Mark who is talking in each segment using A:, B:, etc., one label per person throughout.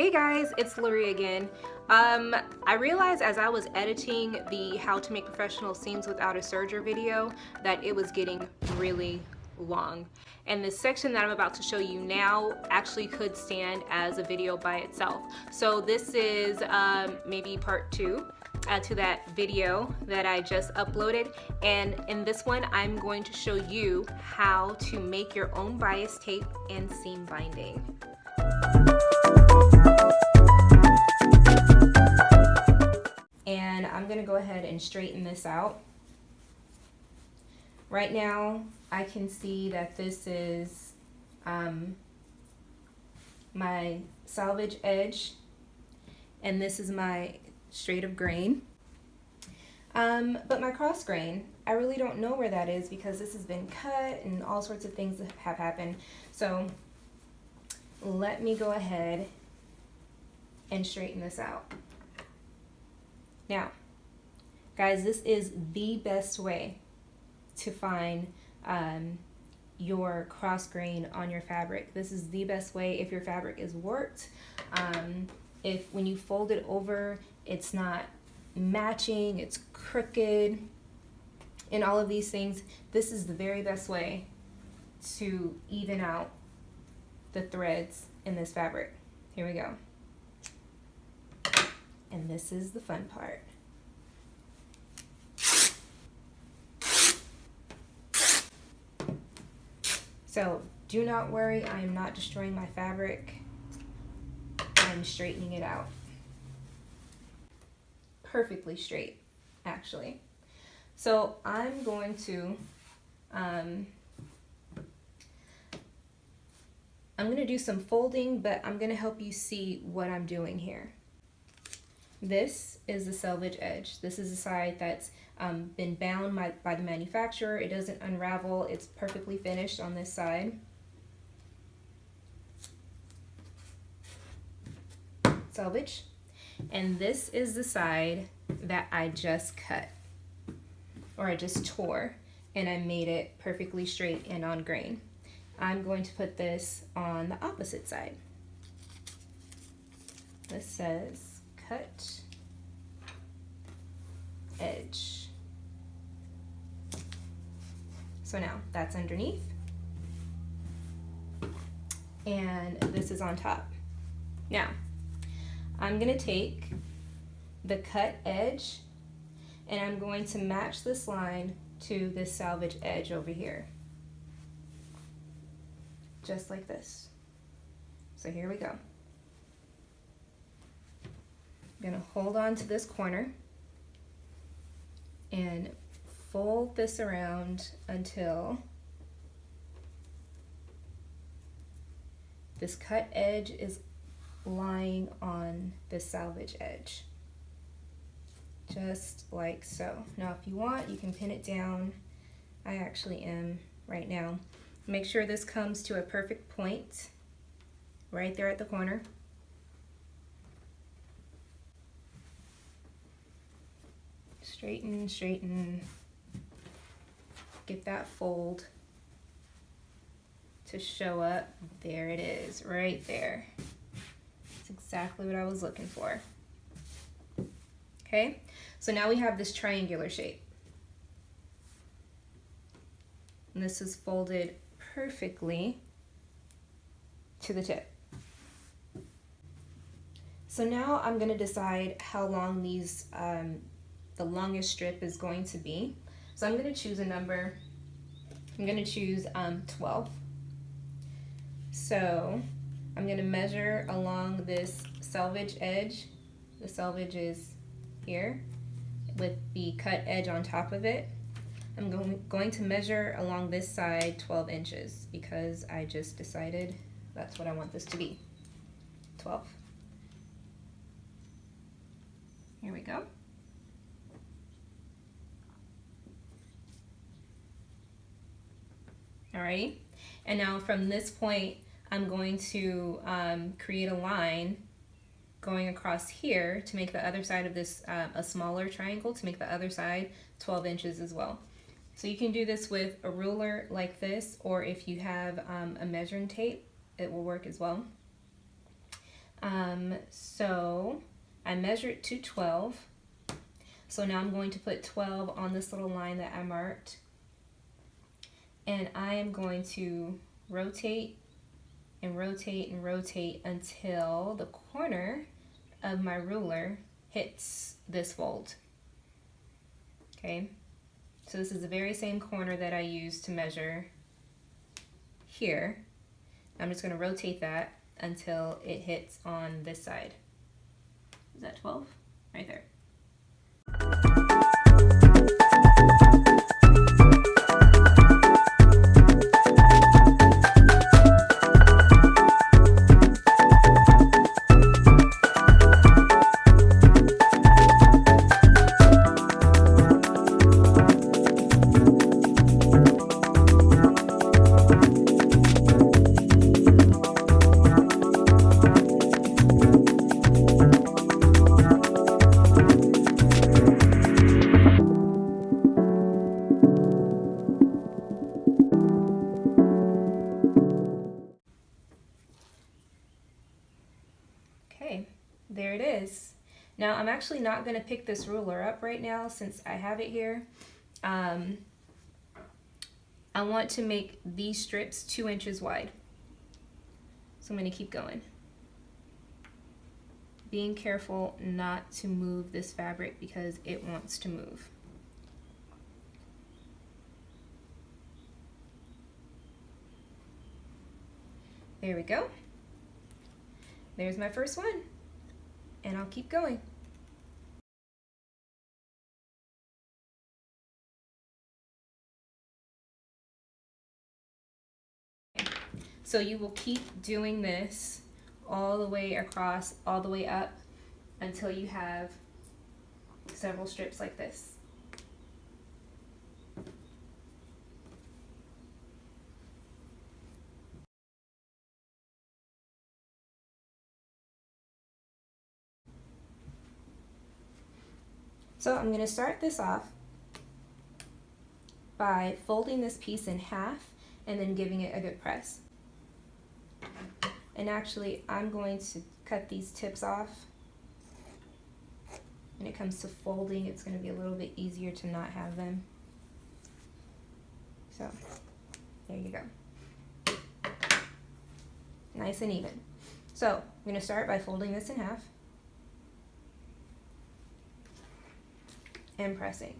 A: Hey guys, it's Laree again. I realized as I was editing the how to make professional seams without a serger video that it was getting really long. And the section that I'm about to show you now actually could stand as a video by itself. So this is maybe part two to that video that I just uploaded. And in this one, I'm going to show you how to make your own bias tape and seam binding. And I'm gonna go ahead and straighten this out. Right now, I can see that this is my salvage edge, and this is my straight of grain. But my cross grain, I really don't know where that is because this has been cut and all sorts of things have happened. So let me go ahead and straighten this out. Now, guys, this is the best way to find your cross grain on your fabric. This is the best way if your fabric is warped. If when you fold it over, it's not matching, it's crooked, and all of these things, this is the very best way to even out the threads in this fabric. Here we go. And this is the fun part. So do not worry, I am not destroying my fabric. I'm straightening it out. Perfectly straight, actually. So I'm going to do some folding, but I'm gonna help you see what I'm doing here. This is the selvage edge. This is the side that's been bound by the manufacturer. It doesn't unravel. It's perfectly finished on this side. Selvage. And this is the side that I just cut, or I just tore, and I made it perfectly straight and on grain. I'm going to put this on the opposite side. This says cut edge. So now that's underneath, and this is on top. Now I'm gonna take the cut edge and I'm going to match this line to this salvage edge over here, just like this. So here we go. I'm gonna hold on to this corner and fold this around until this cut edge is lying on the salvage edge, just like so. Now if you want, you can pin it down. I actually am right now. Make sure this comes to a perfect point right there at the corner. Straighten, straighten, get that fold to show up. There it is, right there. That's exactly what I was looking for. Okay, so now we have this triangular shape. And this is folded perfectly to the tip. So now I'm gonna decide how long these the longest strip is going to be. So I'm going to choose a number. I'm going to choose 12. So I'm going to measure along this selvage edge. The selvage is here with the cut edge on top of it. I'm going to measure along this side 12 inches because I just decided that's what I want this to be. 12. Here we go. Alrighty, and now from this point, I'm going to create a line going across here to make the other side of this a smaller triangle, to make the other side 12 inches as well. So you can do this with a ruler like this, or if you have a measuring tape, it will work as well. So I measured to 12. So now I'm going to put 12 on this little line that I marked. And I am going to rotate and rotate and rotate until the corner of my ruler hits this fold. Okay, so this is the very same corner that I used to measure here. I'm just going to rotate that until it hits on this side. Is that 12? Right there. Okay, there it is. Now I'm actually not going to pick this ruler up right now since I have it here. I want to make these strips 2 inches wide. So I'm going to keep going. Being careful not to move this fabric because it wants to move. There we go. There's my first one, and I'll keep going. So you will keep doing this all the way across, all the way up, until you have several strips like this. So I'm going to start this off by folding this piece in half and then giving it a good press. And actually, I'm going to cut these tips off. When it comes to folding, it's going to be a little bit easier to not have them. So, there you go. Nice and even. So, I'm going to start by folding this in half and pressing.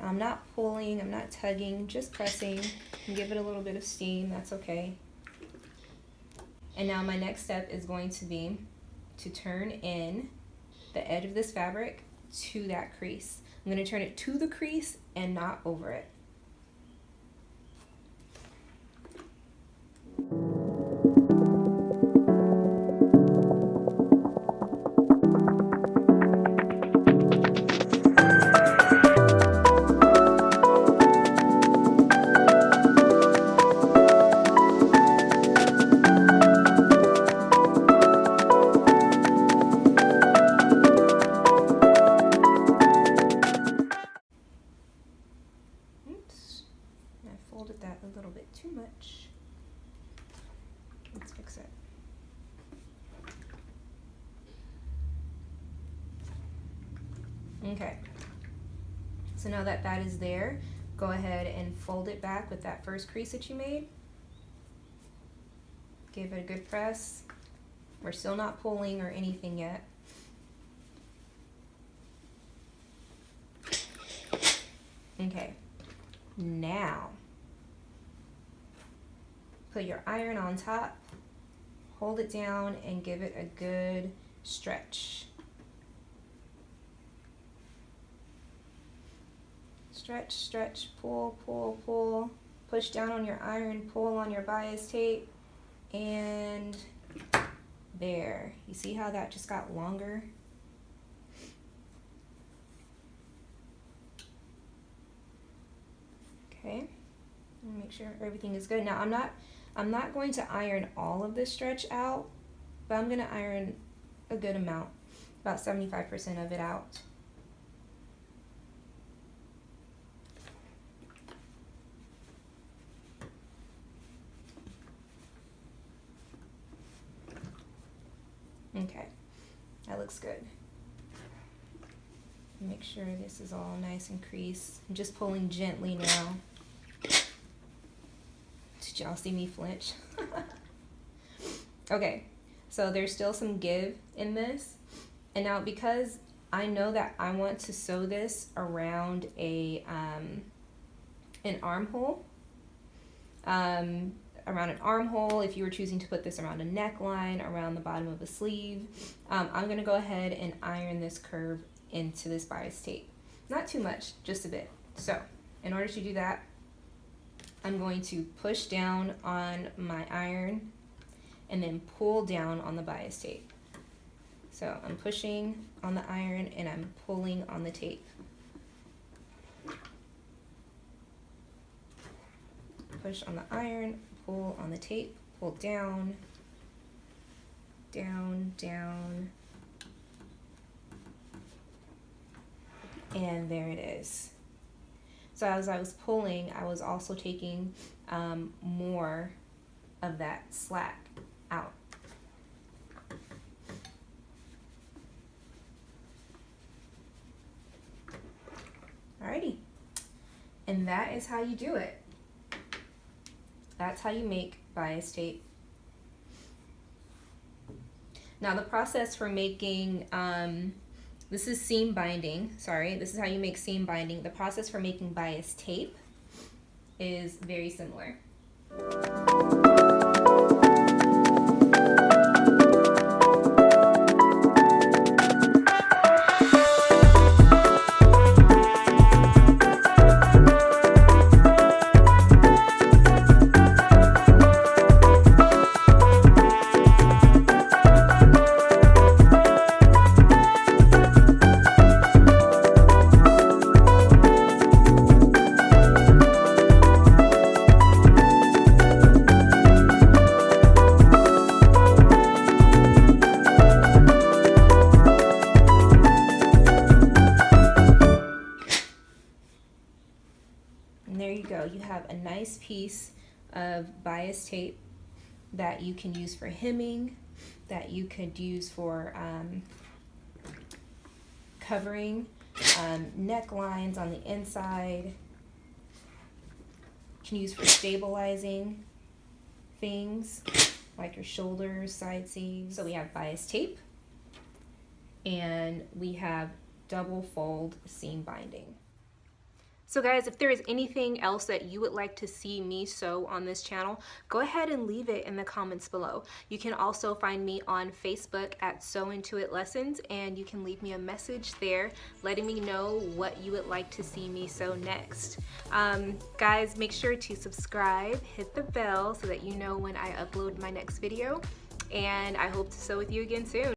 A: I'm not pulling, I'm not tugging, just pressing, and give it a little bit of steam, that's okay. And now my next step is going to be to turn in the edge of this fabric to that crease. I'm going to turn it to the crease and not over it. Folded that a little bit too much. Let's fix it. Okay, so now that that is there, go ahead and fold it back with that first crease that you made. Give it a good press. We're still not pulling or anything yet. Okay, now put your iron on top, hold it down, and give it a good stretch. Stretch, stretch, pull, pull, pull. Push down on your iron, pull on your bias tape, and there. You see how that just got longer? Okay, make sure everything is good. Now I'm not going to iron all of this stretch out, but I'm going to iron a good amount, about 75% of it out. Okay, that looks good. Make sure this is all nice and creased. I'm just pulling gently now. Did y'all see me flinch? Okay, so there's still some give in this. And now because I know that I want to sew this around an armhole, if you were choosing to put this around a neckline, around the bottom of a sleeve, I'm gonna go ahead and iron this curve into this bias tape. Not too much, just a bit. So in order to do that, I'm going to push down on my iron and then pull down on the bias tape. So I'm pushing on the iron and I'm pulling on the tape. Push on the iron, pull on the tape, pull down, down, down, and there it is. So as I was pulling, I was also taking more of that slack out. Alrighty, and that is how you do it. That's how you make bias tape. Now the process for making, this is seam binding, sorry, this is how you make seam binding. The process for making bias tape is very similar. And there you go. You have a nice piece of bias tape that you can use for hemming, that you could use for covering necklines on the inside. You can use for stabilizing things like your shoulders, side seams. So we have bias tape and we have double fold seam binding. So guys, if there is anything else that you would like to see me sew on this channel, go ahead and leave it in the comments below. You can also find me on Facebook at Sew Into It Lessons, and you can leave me a message there letting me know what you would like to see me sew next. Guys, make sure to subscribe, hit the bell so that you know when I upload my next video, and I hope to sew with you again soon.